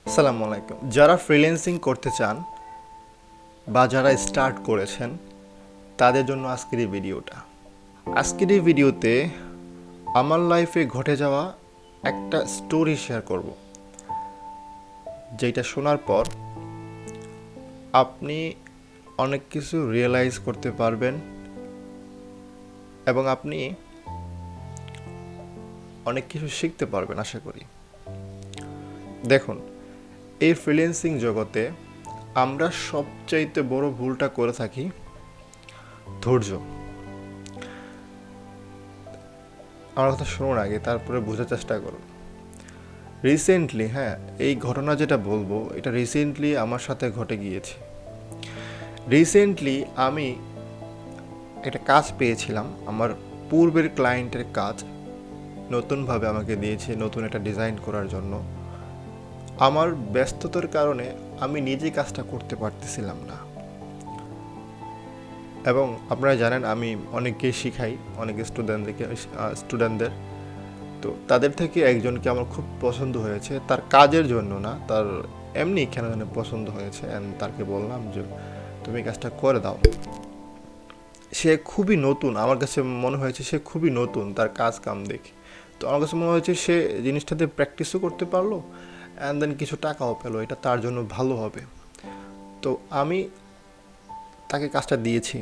আসসালামু আলাইকুম। যারা ফ্রিল্যান্সিং করতে চান বা যারা স্টার্ট করেছেন তাদের জন্য আজকের এই ভিডিওটা। আজকের এই ভিডিওতে আমার লাইফে ঘটে যাওয়া একটা স্টোরি শেয়ার করব, যেটা শোনার পর আপনি অনেক কিছু রিয়েলাইজ করতে পারবেন এবং আপনি অনেক কিছু শিখতে পারবেন আশা করি। দেখুন, এই ফ্রিল্যান্সিং জগতে আমরা সবচাইতে বড় ভুলটা করে থাকি ধৈর্য। আমার কথা শুনুন আগে, তারপরে বোঝার চেষ্টা করুন। রিসেন্টলি, এই ঘটনা যেটা বলবো এটা রিসেন্টলি আমার সাথে ঘটে গিয়েছে। রিসেন্টলি আমি একটা কাজ পেয়েছিলাম, আমার পূর্বের ক্লায়েন্টের কাজ নতুনভাবে আমাকে দিয়েছে, নতুন একটা ডিজাইন করার জন্য। আমার ব্যস্ততার কারণে আমি নিজে কাজটা করতে পারতেছিলাম না। এবং আপনারা জানেন আমি অনেককে শিখাই, অনেক স্টুডেন্টদের। তো তাদের থেকে একজনকে আমার খুব পছন্দ হয়েছে, তার কাজের জন্য না, তার এমনি কেন যেন পছন্দ হয়েছে। অ্যান্ড তাকে বললাম যে তুমি কাজটা করে দাও। সে খুবই নতুন, আমার কাছে মনে হয়েছে সে খুবই নতুন তার কাজ কাম দেখে। তো আমার কাছে মনে হয়েছে সে জিনিসটাতে প্র্যাকটিসও করতে পারলো, অ্যান্ড দেন কিছু টাকাও পেলো, এটা তার জন্য ভালো হবে। তো আমি তাকে কাজটা দিয়েছি।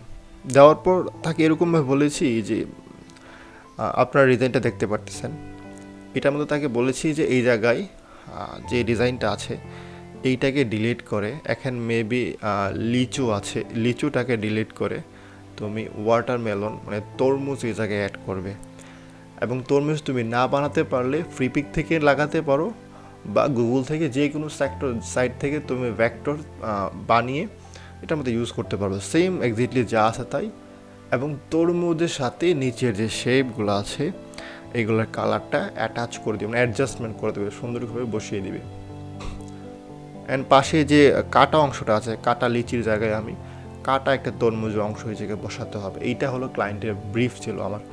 দেওয়ার পর তাকে এরকমভাবে বলেছি যে আপনার ডিজাইনটা দেখতে পারতেছেন, এটার মধ্যে তাকে বলেছি যে এই জায়গায় যে ডিজাইনটা আছে এইটাকে ডিলিট করে, এখন মেবি লিচু আছে, লিচুটাকে ডিলিট করে তুমি ওয়াটারমেলন মানে তরমুজ এই জায়গায় অ্যাড করবে। এবং তরমুজ তুমি না বানাতে পারলে ফ্রিপিক থেকে লাগাতে পারো বা গুগল থেকে যে কোনো সাইট থেকে তুমি ভেক্টর বানিয়ে এটার মধ্যে ইউজ করতে পারবে, সেম এক্স্যাক্টলি যা আছে তাই। এবং তরমুজের সাথে নিচের যে শেপগুলো আছে এইগুলোর কালারটা অ্যাটাচ করে দিবে, মানে অ্যাডজাস্টমেন্ট করে দেবে, সুন্দরভাবে বসিয়ে দিবে। অ্যান্ড পাশে যে কাটা অংশটা আছে, কাটা লিচির জায়গায় আমি কাটা একটা তরমুজের অংশ হিসেবে বসাতে হবে। এইটা হলো ক্লায়েন্টের ব্রিফ ছিল আমার।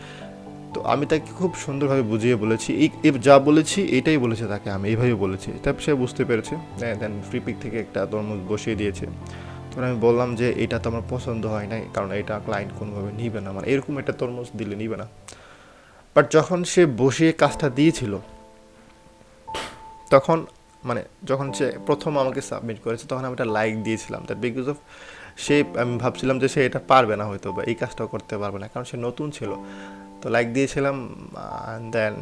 তো আমি তাকে খুব সুন্দরভাবে বুঝিয়ে বলেছি, যা বলেছি এটাই বলেছে তাকে, আমি এইভাবে বলেছি, তারপর সে বুঝতে পেরেছে। দেন ফ্রিপিক থেকে একটা তরমুজ বসিয়ে দিয়েছে। তখন আমি বললাম যে এটা তো আমার পছন্দ হয় নাই, কারণ এটা ক্লায়েন্ট কোনোভাবে নিবে না, মানে এরকম একটা তরমুজ দিলে নিবে না। বাট যখন সে বসিয়ে কাজটা দিয়েছিল তখন, মানে যখন সে প্রথম আমাকে সাবমিট করেছে তখন আমি একটা লাইক দিয়েছিলাম, দ্যাট বিকজ অফ সে, আমি ভাবছিলাম যে সে এটা পারবে না হয়তো বা এই কাজটাও করতে পারবে না, কারণ সে নতুন ছিল। তো লাইক দিয়েছিলাম দেন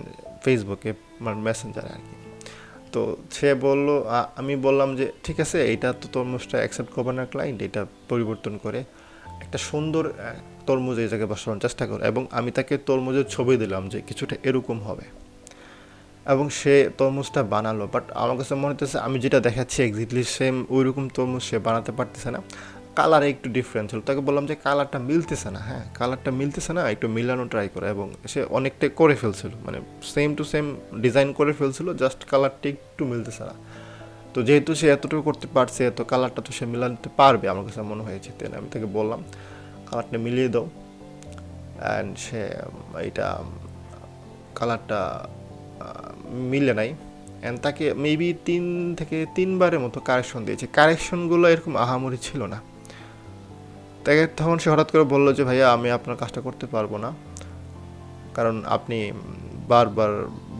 ফেসবুকে, মানে মেসেঞ্জারে আর কি। তো সে বললো, আমি বললাম যে ঠিক আছে, এইটা তো তরমুজটা অ্যাকসেপ্ট করবে না ক্লায়েন্ট, এটা পরিবর্তন করে একটা সুন্দর তরমুজ এই জায়গায় বসানোর চেষ্টা করে। এবং আমি তাকে তরমুজের ছবি দিলাম যে কিছুটা এরকম হবে, এবং সে তরমুজটা বানালো। বাট আমার কাছে মনে হতেছে আমি যেটা দেখাচ্ছি এক্স্যাক্টলি সেম ওই রকম তরমুজ সে বানাতে পারতেছে না, কালারে একটু ডিফারেন্স ছিল। তাকে বললাম যে কালারটা মিলতেছে না, কালারটা মিলতেছে না, একটু মিলানো ট্রাই করে। এবং সে অনেকটাই করে ফেলছিল, মানে সেম টু সেম ডিজাইন করে ফেলছিল, জাস্ট কালারটা একটু মিলতেছে না। তো যেহেতু সে এতটুকু করতে পারছে, এত কালারটা তো সে মিলাতে পারবে আমার কাছে মনে হয়েছে। তাই আমি তাকে বললাম কালারটা মিলিয়ে দাও। অ্যান্ড সে এইটা কালারটা মিলে নাই। অ্যান্ড তাকে মেবি 3 থেকে 3বারের মতো কারেকশন দিয়েছে, কারেকশনগুলো এরকম আহামরি ছিল না। তাকে তখন সে হঠাৎ করে বললো যে ভাইয়া আমি আপনার কাজটা করতে পারবো না, কারণ আপনি বারবার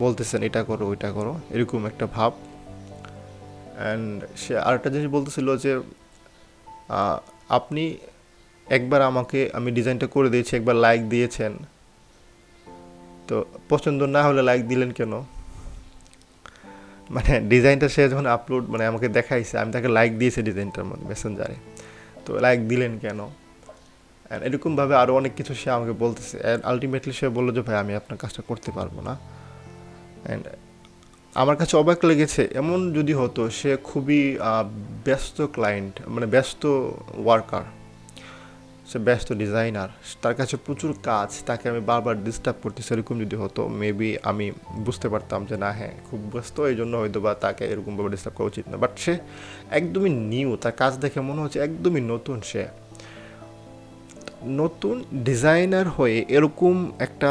বলতেছেন এটা করো ওইটা করো, এরকম একটা ভাব। অ্যান্ড সে আরেকটা জিনিস বলতেছিল যে আপনি একবার আমাকে, আমি ডিজাইনটা করে দিয়েছি, একবার লাইক দিয়েছেন, তো পছন্দ না হলে লাইক দিলেন কেন? মানে ডিজাইনটা সে যখন আপলোড, মানে আমাকে দেখাইছে, আমি তাকে লাইক দিয়েছি ডিজাইনটার মধ্যে মেসেঞ্জারে, তো লাইক দিলেন কেন? অ্যান্ড এরকমভাবে আরও অনেক কিছু সে আমাকে বলতেছে। অ্যান্ড আলটিমেটলি সে বললো যে ভাই আমি আপনার কাজটা করতে পারবো না। অ্যান্ড আমার কাছে অবাক লেগেছে, এমন যদি হতো সে খুবই ব্যস্ত ক্লায়েন্ট, মানে ব্যস্ত ওয়ার্কার, সে ব্যস্ত ডিজাইনার, তার কাছে প্রচুর কাজ, তাকে আমি বারবার ডিস্টার্ব করতেছি, এরকম যদি হতো মেবি আমি বুঝতে পারতাম যে না, খুব ব্যস্ত, এই জন্য হয়তো বা তাকে এরকমভাবে ডিস্টার্ব করা উচিত না। বাট সে একদমই নিউ, তার কাজ দেখে মনে হচ্ছে একদমই নতুন। সে নতুন ডিজাইনার হয়ে এরকম একটা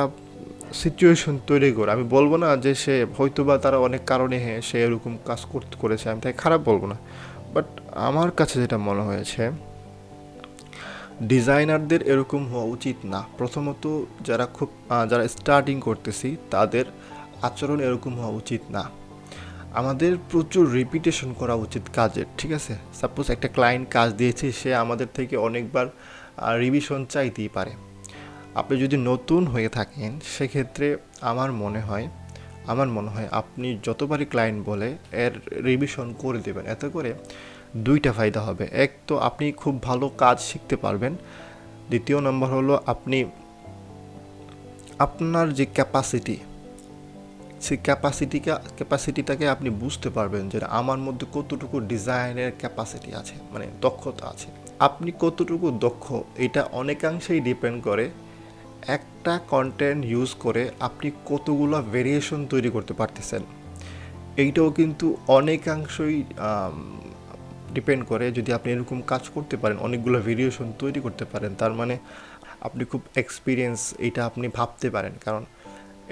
সিচুয়েশন তৈরি করে, আমি বলবো না যে সে হয়তোবা তারা অনেক কারণে হ্যাঁ সে এরকম কাজ করেছে, আমি তাই খারাপ বলবো না, বাট আমার কাছে যেটা মনে হয়েছে ডিজাইনারদের এরকম হওয়া উচিত না। প্রথমত যারা স্টার্টিং করতেছি তাদের আচরণ এরকম হওয়া উচিত না। আমাদের প্রচুর রিপিটেশন করা উচিত কাজের, ঠিক আছে? সাপোজ একটা ক্লায়েন্ট কাজ দিয়েছে, সে আমাদের থেকে অনেকবার রিভিশন চাইতেই পারে। আপনি যদি নতুন হয়ে থাকেন সেক্ষেত্রে আমার মনে হয় আপনি যতবারই ক্লায়েন্ট বলে এর রিভিশন করে দেবেন। এতে করে দুইটা ফায়দা হবে। এক তো আপনি খুব ভালো কাজ শিখতে পারবেন, দ্বিতীয় নম্বর হলো আপনার যে ক্যাপাসিটি, সেই ক্যাপাসিটিটাকে আপনি বুঝতে পারবেন যে আমার মধ্যে কতটুকু ডিজাইনের ক্যাপাসিটি আছে, মানে দক্ষতা আছে। আপনি কতটুকু দক্ষ এটা অনেকাংশেই ডিপেন্ড করে একটা কন্টেন্ট ইউজ করে আপনি কতগুলো ভেরিয়েশন তৈরি করতে পারতেছেন। এইটাও কিন্তু অনেকাংশই ডিপেন্ড করে। যদি আপনি এরকম কাজ করতে পারেন, অনেকগুলো ভেরিয়েশন তৈরি করতে পারেন, তার মানে আপনি খুব এক্সপিরিয়েন্স, এইটা আপনি ভাবতে পারেন। কারণ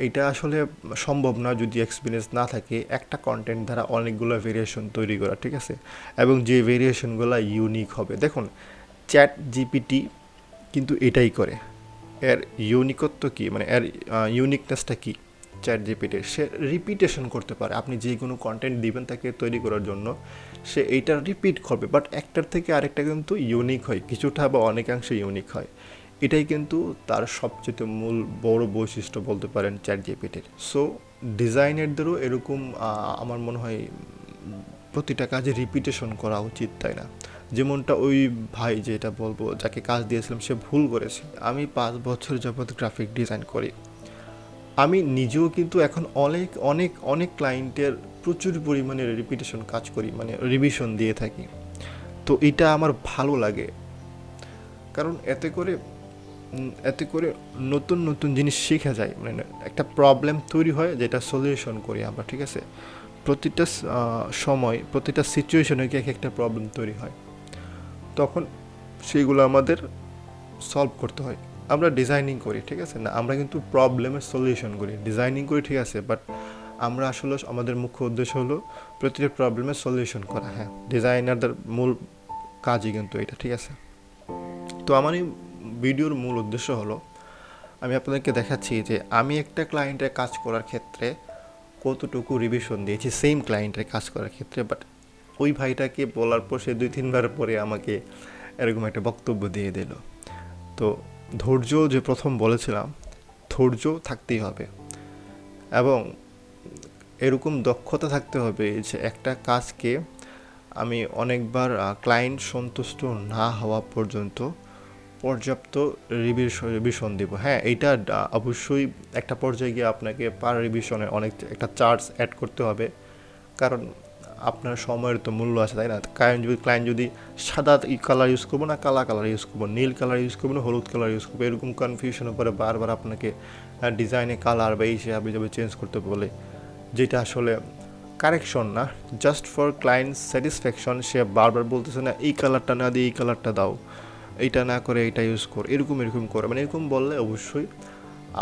এইটা আসলে সম্ভব না যদি এক্সপিরিয়েন্স না থাকে একটা কন্টেন্ট দ্বারা অনেকগুলো ভেরিয়েশন তৈরি করা, ঠিক আছে? এবং যে ভেরিয়েশনগুলো ইউনিক হবে। দেখুন, চ্যাট জিপিটি কিন্তু এটাই করে। এর ইউনিকত্ব কী, মানে এর ইউনিকনেসটা কী চ্যাট জিপিটির? সে রিপিটেশন করতে পারে। আপনি যে কোনো কন্টেন্ট দিবেন তাকে তৈরি করার জন্য, সে এইটা রিপিট করবে, বাট একটার থেকে আরেকটা কিন্তু ইউনিক হয়, কিছুটা বা অনেকাংশে ইউনিক হয়। এটাই কিন্তু তার সবচেয়ে মূল বড় বৈশিষ্ট্য বলতে পারেন চ্যাট জিপিটির। সো ডিজাইনারদেরও এরকম আমার মনে হয় প্রতিটা কাজে রিপিটেশন করা উচিত, তাই না? যেমনটা ওই ভাই, যেটা বলবো, যাকে কাজ দিয়েছিলাম সে ভুল করেছে। আমি 5 বছর যাবৎ গ্রাফিক ডিজাইন করি, আমি নিজেও কিন্তু এখন অনেক অনেক অনেক ক্লায়েন্টের প্রচুর পরিমাণে রিপিটেশন কাজ করি, মানে রিভিশন দিয়ে থাকি। তো এটা আমার ভালো লাগে, কারণ এতে করে নতুন নতুন জিনিস শেখা যায়। মানে একটা প্রবলেম তৈরি হয় যেটা সলিউশন করি আমরা, ঠিক আছে? প্রতিটা সময়, প্রতিটা সিচুয়েশনে এক একটা প্রবলেম তৈরি হয়, তখন সেইগুলো আমাদের সলভ করতে হয়। আমরা ডিজাইনিং করি, ঠিক আছে না, আমরা কিন্তু প্রবলেমের সলিউশন করি, ডিজাইনিং করি, ঠিক আছে, বাট আমরা আসলে আমাদের মুখ্য উদ্দেশ্য হলো প্রতিটা প্রবলেমের সলিউশন করা। হ্যাঁ, ডিজাইনারদের মূল কাজই কিন্তু এটা, ঠিক আছে? তো আমার এই ভিডিওর মূল উদ্দেশ্য হলো আমি আপনাদেরকে দেখাচ্ছি যে আমি একটা ক্লায়েন্টের কাজ করার ক্ষেত্রে কতটুকু রিভিশন দিয়েছি সেম ক্লায়েন্টের কাজ করার ক্ষেত্রে। বাট ওই ভাইটাকে বলার পর সে 2-3 বার পরে আমাকে এরকম একটা বক্তব্য দিয়ে দিল। তো ধৈর্য, যে প্রথম বলেছিলাম, ধৈর্য থাকতেই হবে এবং এরকম দক্ষতা থাকতে হবে যে একটা কাজকে আমি অনেকবার ক্লায়েন্ট সন্তুষ্ট না হওয়া পর্যন্ত পর্যাপ্ত রিভিশন দেব। হ্যাঁ, এইটা অবশ্যই একটা পর্যায়ে গিয়ে আপনাকে পার রিভিশনে অনেক একটা চার্জ অ্যাড করতে হবে, কারণ আপনার সময়ের তো মূল্য আছে, তাই না? ক্লায়েন্ট যদি সাদা কালার ইউজ করবো না কালা কালার ইউজ করবো, নীল কালার ইউজ করবো না হলুদ কালার ইউজ করবো, এরকম কনফিউশনের পরে বারবার আপনাকে ডিজাইনে কালার বা এই সে আপনি যাবে চেঞ্জ করতে বলে, যেটা আসলে কারেকশন না, জাস্ট ফর ক্লায়েন্ট স্যাটিসফ্যাকশন। সে বারবার বলতেছে না এই কালারটা না দিয়ে এই কালারটা দাও, এইটা না করে এইটা ইউজ কর, এরকম করে, মানে এরকম বললে অবশ্যই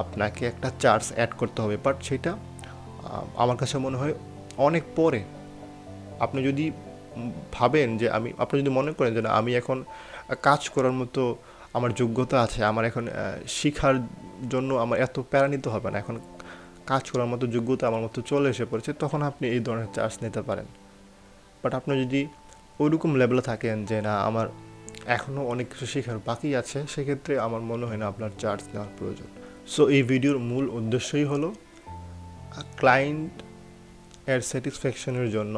আপনাকে একটা চার্জ অ্যাড করতে হবে। বাট সেটা আমার কাছে মনে হয় অনেক পরে। আপনি যদি ভাবেন যে আপনি যদি মনে করেন যে না, আমি এখন কাজ করার মতো আমার যোগ্যতা আছে, আমার এখন শিখার জন্য আমার এত প্যারা নিতে হবে না, এখন কাজ করার মতো যোগ্যতা আমার মতো চলে এসে পড়েছে, তখন আপনি এই ধরনের চার্জ নিতে পারেন। বাট আপনি যদি ওইরকম লেভেলে থাকেন যে না, আমার এখনও অনেক কিছু শেখার বাকি আছে, সেক্ষেত্রে আমার মনে হয় না আপনার চার্জ নেওয়ার প্রয়োজন। সো এই ভিডিওর মূল উদ্দেশ্যই হলো ক্লায়েন্ট এর স্যাটিসফ্যাকশনের জন্য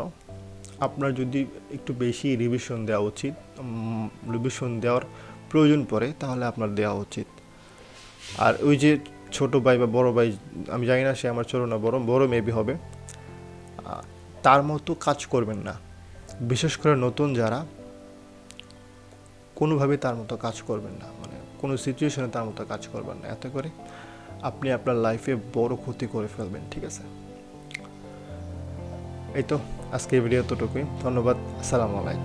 আপনার যদি একটু বেশি রিভিশন দেওয়া উচিত, রিভিশন দেওয়ার প্রয়োজন পড়ে, তাহলে আপনার দেওয়া উচিত। আর ওই যে ছোট ভাই বা বড় ভাই, আমি জানি না সে আমার ছোট না বড় মেবি হবে, তার মতো কাজ করবেন না। বিশেষ করে নতুন যারা, কোনোভাবে তার মতো কাজ করবেন না, মানে কোনো সিচুয়েশনে তার মতো কাজ করবেন না, এতে করে আপনি আপনার লাইফে বড় ক্ষতি করে ফেলবেন, ঠিক আছে? এই তো আজকের ভিডিও এতটুকুই। ধন্যবাদ। আসসালামু আলাইকুম।